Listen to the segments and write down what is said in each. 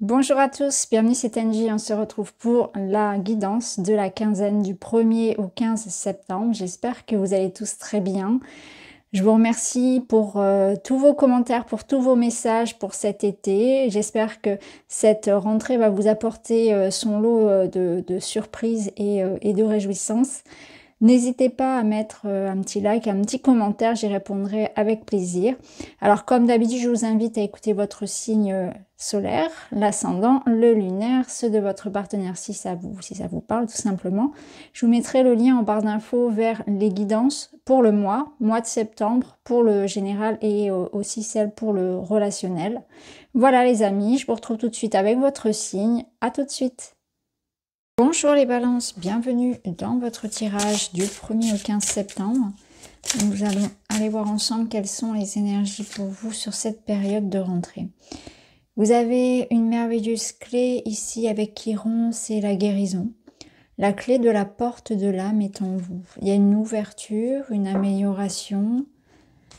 Bonjour à tous, bienvenue c'est Angie, on se retrouve pour la guidance de la quinzaine du 1er au 15 septembre. J'espère que vous allez tous très bien. Je vous remercie pour tous vos commentaires, pour tous vos messages pour cet été. J'espère que cette rentrée va vous apporter son lot de surprises et de réjouissances. N'hésitez pas à mettre un petit like, un petit commentaire, j'y répondrai avec plaisir. Alors comme d'habitude, je vous invite à écouter votre signe solaire, l'ascendant, le lunaire, ceux de votre partenaire si ça vous parle tout simplement. Je vous mettrai le lien en barre d'infos vers les guidances pour le mois de septembre, pour le général et aussi celle pour le relationnel. Voilà les amis, je vous retrouve tout de suite avec votre signe. À tout de suite. Bonjour les balances, bienvenue dans votre tirage du 1er au 15 septembre. Nous allons aller voir ensemble quelles sont les énergies pour vous sur cette période de rentrée. Vous avez une merveilleuse clé ici avec Chiron, c'est la guérison. La clé de la porte de l'âme est en vous. Il y a une ouverture, une amélioration,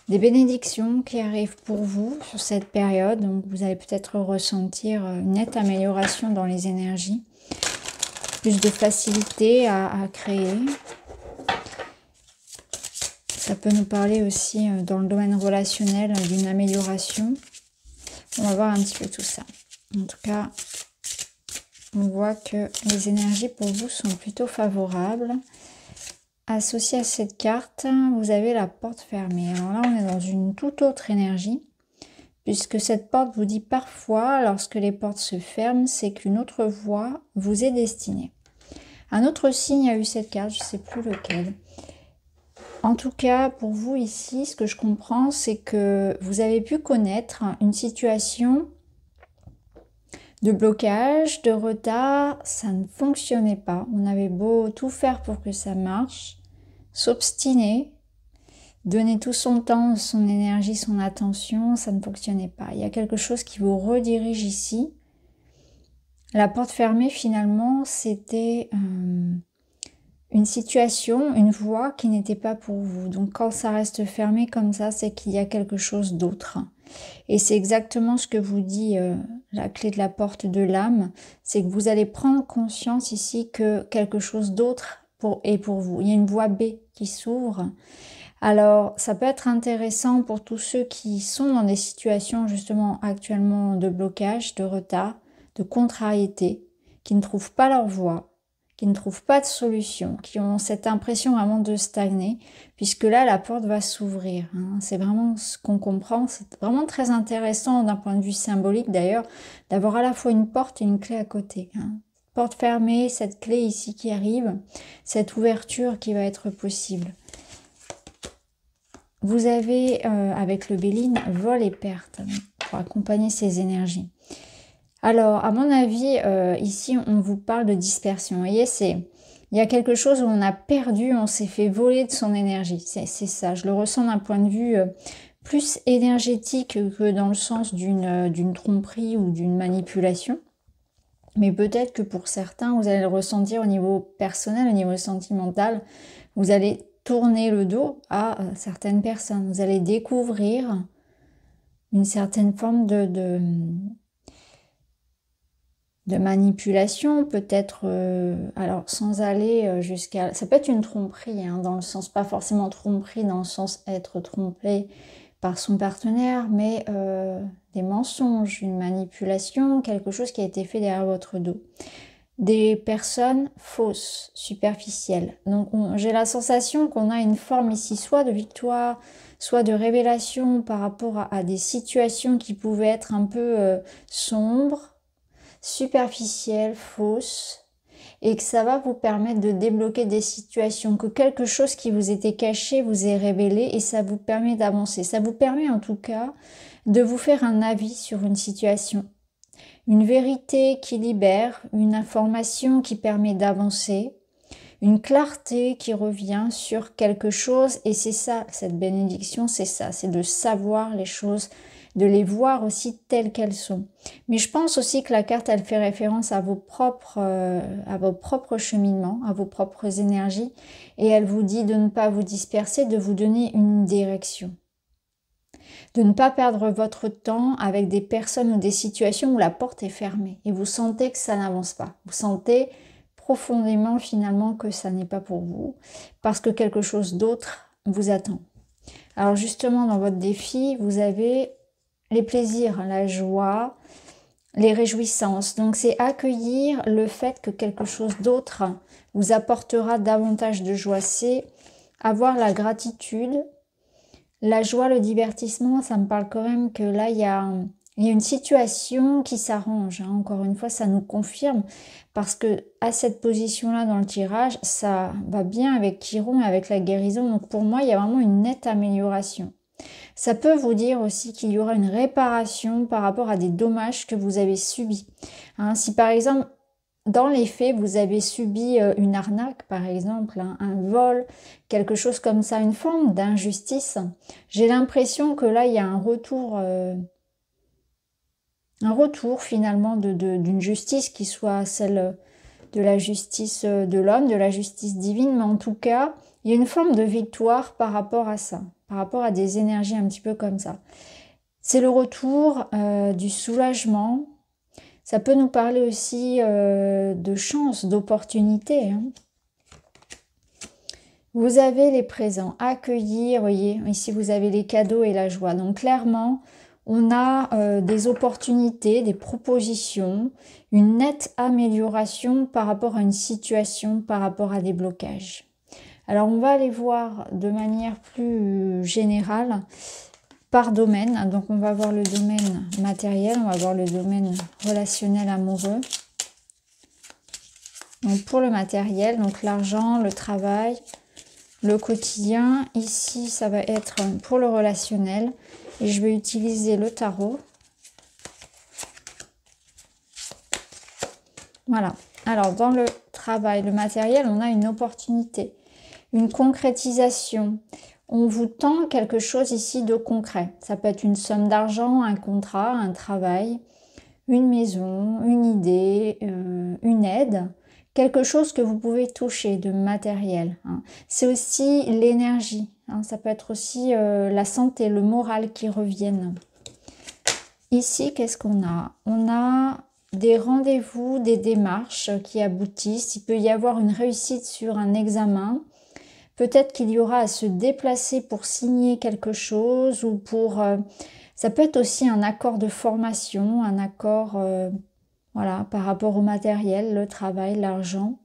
des bénédictions qui arrivent pour vous sur cette période. Donc vous allez peut-être ressentir une nette amélioration dans les énergies. Plus de facilité à créer. Ça peut nous parler aussi dans le domaine relationnel d'une amélioration. On va voir un petit peu tout ça. En tout cas, on voit que les énergies pour vous sont plutôt favorables. Associé à cette carte, vous avez la porte fermée. Alors là, on est dans une toute autre énergie. Puisque cette porte vous dit parfois, lorsque les portes se ferment, c'est qu'une autre voie vous est destinée. Un autre signe a eu cette carte, je ne sais plus lequel. En tout cas, pour vous ici, ce que je comprends, c'est que vous avez pu connaître une situation de blocage, de retard, ça ne fonctionnait pas. On avait beau tout faire pour que ça marche, s'obstiner, donner tout son temps, son énergie, son attention, ça ne fonctionnait pas. Il y a quelque chose qui vous redirige ici. La porte fermée, finalement, c'était une situation, une voie qui n'était pas pour vous. Donc quand ça reste fermé comme ça, c'est qu'il y a quelque chose d'autre. Et c'est exactement ce que vous dit la clé de la porte de l'âme, c'est que vous allez prendre conscience ici que quelque chose d'autre est pour vous. Il y a une voie B qui s'ouvre. Alors, ça peut être intéressant pour tous ceux qui sont dans des situations justement actuellement de blocage, de retard, de contrariété, qui ne trouvent pas leur voie, qui ne trouvent pas de solution, qui ont cette impression vraiment de stagner, puisque là, la porte va s'ouvrir. Hein. C'est vraiment ce qu'on comprend. C'est vraiment très intéressant d'un point de vue symbolique d'ailleurs, d'avoir à la fois une porte et une clé à côté. Hein. Porte fermée, cette clé ici qui arrive, cette ouverture qui va être possible. Vous avez, avec le Béline, vol et perte pour accompagner ces énergies. Alors, à mon avis, ici, on vous parle de dispersion. Vous voyez, il y a quelque chose où on a perdu, on s'est fait voler de son énergie. C'est ça, je le ressens d'un point de vue plus énergétique que dans le sens d'une tromperie ou d'une manipulation. Mais peut-être que pour certains, vous allez le ressentir au niveau personnel, au niveau sentimental. Vous allez tourner le dos à certaines personnes. Vous allez découvrir une certaine forme de manipulation, peut-être, alors sans aller jusqu'à... Ça peut être une tromperie, hein, dans le sens, pas forcément tromperie, dans le sens être trompé par son partenaire, mais des mensonges, une manipulation, quelque chose qui a été fait derrière votre dos. Des personnes fausses, superficielles. Donc j'ai la sensation qu'on a une forme ici, soit de victoire, soit de révélation par rapport à des situations qui pouvaient être un peu sombres, superficielles, fausses, et que ça va vous permettre de débloquer des situations, que quelque chose qui vous était caché vous est révélé, et ça vous permet d'avancer. Ça vous permet en tout cas de vous faire un avis sur une situation. Une vérité qui libère, une information qui permet d'avancer, une clarté qui revient sur quelque chose, et c'est ça, cette bénédiction, c'est ça, c'est de savoir les choses, de les voir aussi telles qu'elles sont. Mais je pense aussi que la carte, elle fait référence à vos propres cheminements, à vos propres énergies, et elle vous dit de ne pas vous disperser, de vous donner une direction. De ne pas perdre votre temps avec des personnes ou des situations où la porte est fermée et vous sentez que ça n'avance pas. Vous sentez profondément finalement que ça n'est pas pour vous parce que quelque chose d'autre vous attend. Alors justement, dans votre défi, vous avez les plaisirs, la joie, les réjouissances. Donc c'est accueillir le fait que quelque chose d'autre vous apportera davantage de joie. C'est avoir la gratitude, la joie, le divertissement. Ça me parle quand même que là, il y a une situation qui s'arrange. Encore une fois, ça nous confirme parce que à cette position-là dans le tirage, ça va bien avec Chiron et avec la guérison. Donc pour moi, il y a vraiment une nette amélioration. Ça peut vous dire aussi qu'il y aura une réparation par rapport à des dommages que vous avez subis. Si par exemple, dans les faits, vous avez subi une arnaque, par exemple, un vol, quelque chose comme ça, une forme d'injustice, j'ai l'impression que là, il y a un retour finalement d'une justice qui soit celle de la justice de l'homme, de la justice divine, mais en tout cas, il y a une forme de victoire par rapport à ça, par rapport à des énergies un petit peu comme ça. C'est le retour du soulagement. Ça peut nous parler aussi de chance, d'opportunité. Vous avez les présents, accueillir, voyez, ici vous avez les cadeaux et la joie. Donc clairement, on a des opportunités, des propositions, une nette amélioration par rapport à une situation, par rapport à des blocages. Alors on va aller voir de manière plus générale par domaine. Donc on va voir le domaine matériel, on va voir le domaine relationnel amoureux. Donc pour le matériel, donc l'argent, le travail, le quotidien. Ici ça va être pour le relationnel et je vais utiliser le tarot. Voilà. Alors dans le travail, le matériel, on a une opportunité, une concrétisation. On vous tend quelque chose ici de concret. Ça peut être une somme d'argent, un contrat, un travail, une maison, une idée, une aide, quelque chose que vous pouvez toucher de matériel. C'est aussi l'énergie. Ça peut être aussi la santé, le moral qui reviennent. Ici, qu'est-ce qu'on a? On a des rendez-vous, des démarches qui aboutissent. Il peut y avoir une réussite sur un examen. Peut-être qu'il y aura à se déplacer pour signer quelque chose ou pour... ça peut être aussi un accord de formation, un accord voilà, par rapport au matériel, le travail, l'argent.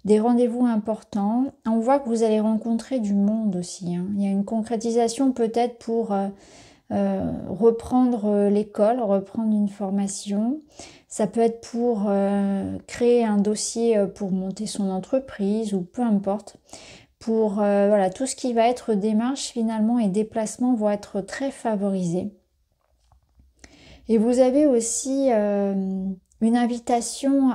Des rendez-vous importants. On voit que vous allez rencontrer du monde aussi. Il y a une concrétisation peut-être pour reprendre l'école, reprendre une formation. Ça peut être pour créer un dossier pour monter son entreprise ou peu importe. Pour voilà, tout ce qui va être démarche finalement et déplacement vont être très favorisés. Et vous avez aussi une invitation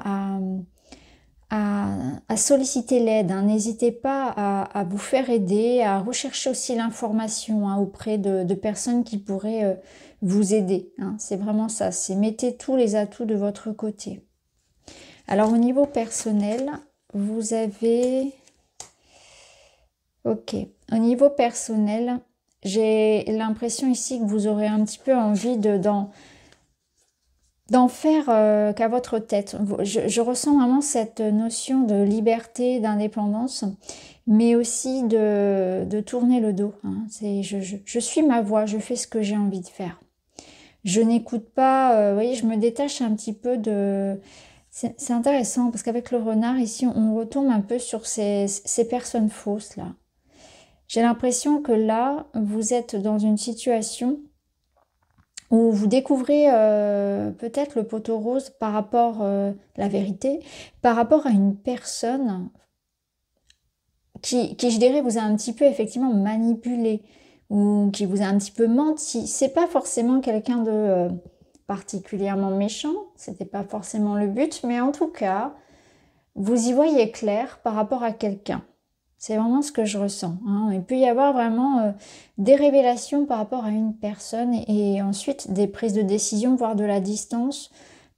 à solliciter l'aide. N'hésitez pas à vous faire aider, à rechercher aussi l'information auprès de personnes qui pourraient vous aider. C'est vraiment ça, c'est mettez tous les atouts de votre côté. Alors au niveau personnel, vous avez... Ok, au niveau personnel, j'ai l'impression ici que vous aurez un petit peu envie d'en faire qu'à votre tête. Je ressens vraiment cette notion de liberté, d'indépendance, mais aussi de tourner le dos. Je suis ma voix, je fais ce que j'ai envie de faire. Je n'écoute pas, vous voyez, je me détache un petit peu de... C'est intéressant parce qu'avec le renard, ici, on retombe un peu sur ces personnes fausses, là. J'ai l'impression que là, vous êtes dans une situation où vous découvrez peut-être le poteau rose par rapport à la vérité, par rapport à une personne qui, je dirais, vous a un petit peu effectivement manipulé ou qui vous a un petit peu menti. C'est pas forcément quelqu'un de particulièrement méchant, c'était pas forcément le but, mais en tout cas, vous y voyez clair par rapport à quelqu'un. C'est vraiment ce que je ressens. Il peut y avoir vraiment des révélations par rapport à une personne et ensuite des prises de décision, voire de la distance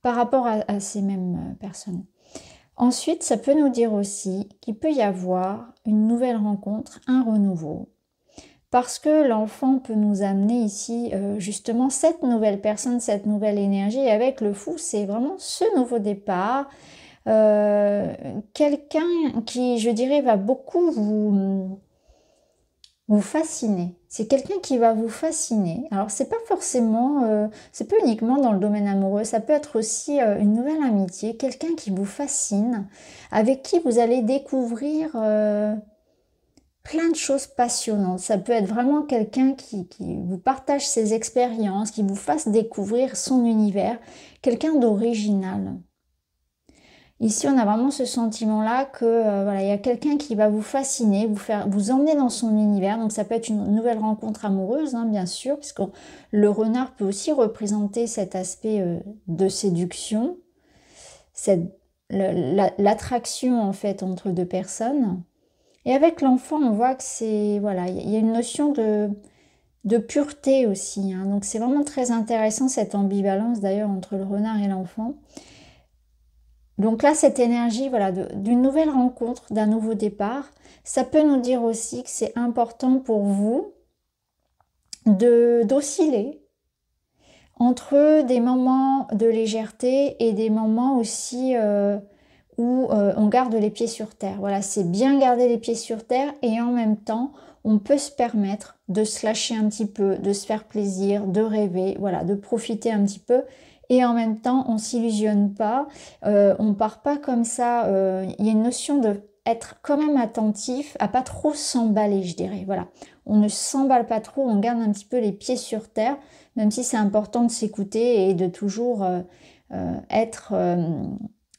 par rapport à ces mêmes personnes. Ensuite, ça peut nous dire aussi qu'il peut y avoir une nouvelle rencontre, un renouveau parce que l'enfant peut nous amener ici justement cette nouvelle personne, cette nouvelle énergie. Et avec le fou, c'est vraiment ce nouveau départ. Quelqu'un qui, je dirais, va beaucoup vous fasciner. C'est quelqu'un qui va vous fasciner. Alors, c'est pas forcément, c'est pas uniquement dans le domaine amoureux, ça peut être aussi une nouvelle amitié, quelqu'un qui vous fascine, avec qui vous allez découvrir plein de choses passionnantes. Ça peut être vraiment quelqu'un qui vous partage ses expériences, qui vous fasse découvrir son univers, quelqu'un d'original. Ici, on a vraiment ce sentiment-là que voilà, il y a quelqu'un qui va vous fasciner, vous emmener dans son univers. Donc, ça peut être une nouvelle rencontre amoureuse, hein, bien sûr, puisque le renard peut aussi représenter cet aspect de séduction, l'attraction en fait entre deux personnes. Et avec l'enfant, on voit que c'est voilà, il y a une notion de pureté aussi. Hein. Donc, c'est vraiment très intéressant cette ambivalence d'ailleurs entre le renard et l'enfant. Donc là, cette énergie voilà, d'une nouvelle rencontre, d'un nouveau départ, ça peut nous dire aussi que c'est important pour vous d'osciller entre des moments de légèreté et des moments aussi où on garde les pieds sur terre. Voilà, c'est bien garder les pieds sur terre et en même temps, on peut se permettre de se lâcher un petit peu, de se faire plaisir, de rêver, voilà, de profiter un petit peu. Et en même temps, on s'illusionne pas, on part pas comme ça. Il y a une notion de être quand même attentif, à pas trop s'emballer, je dirais. Voilà, on ne s'emballe pas trop, on garde un petit peu les pieds sur terre, même si c'est important de s'écouter et de toujours être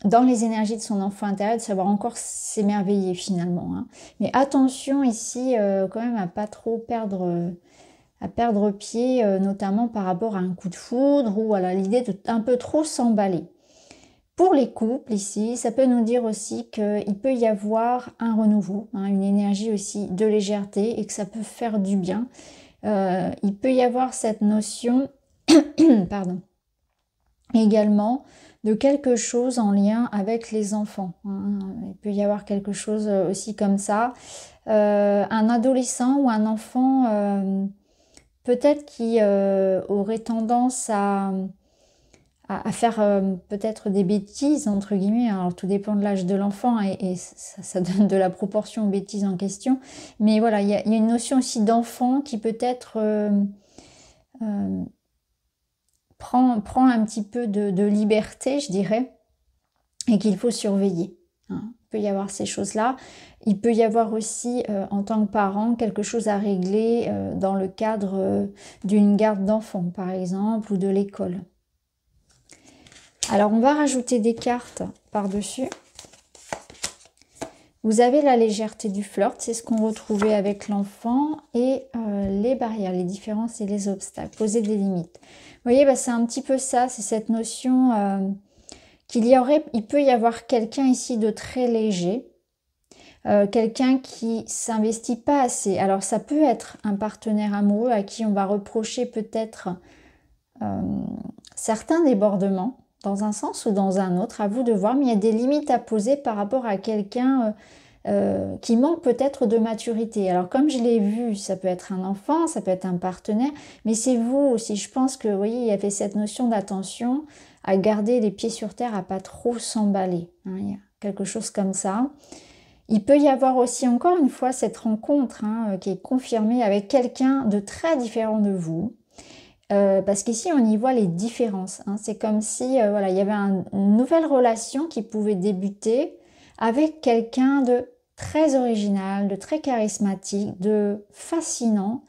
dans les énergies de son enfant intérieur, de savoir encore s'émerveiller finalement. Hein. Mais attention ici, quand même, à pas trop perdre pied, notamment par rapport à un coup de foudre ou à l'idée de un peu trop s'emballer. Pour les couples ici, ça peut nous dire aussi qu'il peut y avoir un renouveau, hein, une énergie aussi de légèreté et que ça peut faire du bien. Il peut y avoir cette notion, pardon, également de quelque chose en lien avec les enfants. Hein. Il peut y avoir quelque chose aussi comme ça. Un adolescent ou un enfant peut-être qui aurait tendance à faire peut-être des bêtises, entre guillemets. Alors, tout dépend de l'âge de l'enfant et ça donne de la proportion aux bêtises en question. Mais voilà, il y a une notion aussi d'enfant qui peut-être prend un petit peu de liberté, je dirais, et qu'il faut surveiller. Hein. Il peut y avoir ces choses-là. Il peut y avoir aussi, en tant que parent, quelque chose à régler dans le cadre d'une garde d'enfants, par exemple, ou de l'école. Alors, on va rajouter des cartes par-dessus. Vous avez la légèreté du flirt, c'est ce qu'on retrouvait avec l'enfant, et les barrières, les différences et les obstacles, poser des limites. Vous voyez, c'est un petit peu ça, c'est cette notion il peut y avoir quelqu'un ici de très léger, quelqu'un qui s'investit pas assez. Alors, ça peut être un partenaire amoureux à qui on va reprocher peut-être certains débordements, dans un sens ou dans un autre, à vous de voir, mais il y a des limites à poser par rapport à quelqu'un qui manque peut-être de maturité. Alors comme je l'ai vu, ça peut être un enfant, ça peut être un partenaire, mais c'est vous aussi. Je pense que, vous voyez, il y avait cette notion d'attention à garder les pieds sur terre, à pas trop s'emballer. Hein, il y a quelque chose comme ça. Il peut y avoir aussi, encore une fois, cette rencontre qui est confirmée avec quelqu'un de très différent de vous. Parce qu'ici on y voit les différences. Hein. C'est comme si voilà, il y avait une nouvelle relation qui pouvait débuter avec quelqu'un de très original, de très charismatique, de fascinant,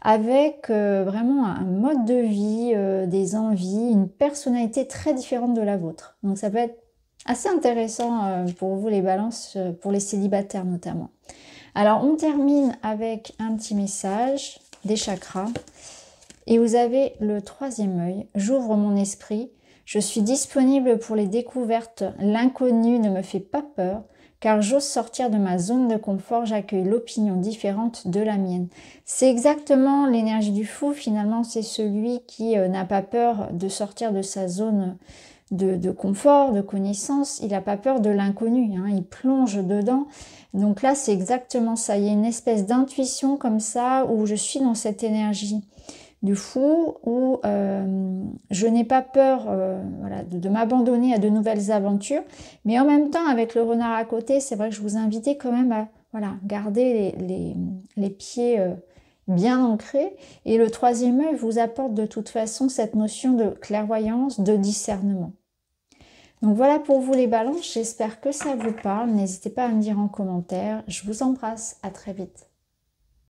avec vraiment un mode de vie, des envies, une personnalité très différente de la vôtre. Donc ça peut être assez intéressant pour vous les balances, pour les célibataires notamment. Alors on termine avec un petit message des chakras. Et vous avez le troisième œil. J'ouvre mon esprit. Je suis disponible pour les découvertes. L'inconnu ne me fait pas peur, car j'ose sortir de ma zone de confort. J'accueille l'opinion différente de la mienne. C'est exactement l'énergie du fou. Finalement, c'est celui qui n'a pas peur de sortir de sa zone de confort, de connaissance. Il n'a pas peur de l'inconnu, hein, il plonge dedans. Donc là, c'est exactement ça. Il y a une espèce d'intuition comme ça, où je suis dans cette énergie du fou, où je n'ai pas peur voilà, de m'abandonner à de nouvelles aventures. Mais en même temps, avec le renard à côté, c'est vrai que je vous invitais quand même à voilà, garder les pieds bien ancrés. Et le troisième œil vous apporte de toute façon cette notion de clairvoyance, de discernement. Donc voilà pour vous les balances, j'espère que ça vous parle. N'hésitez pas à me dire en commentaire. Je vous embrasse, à très vite.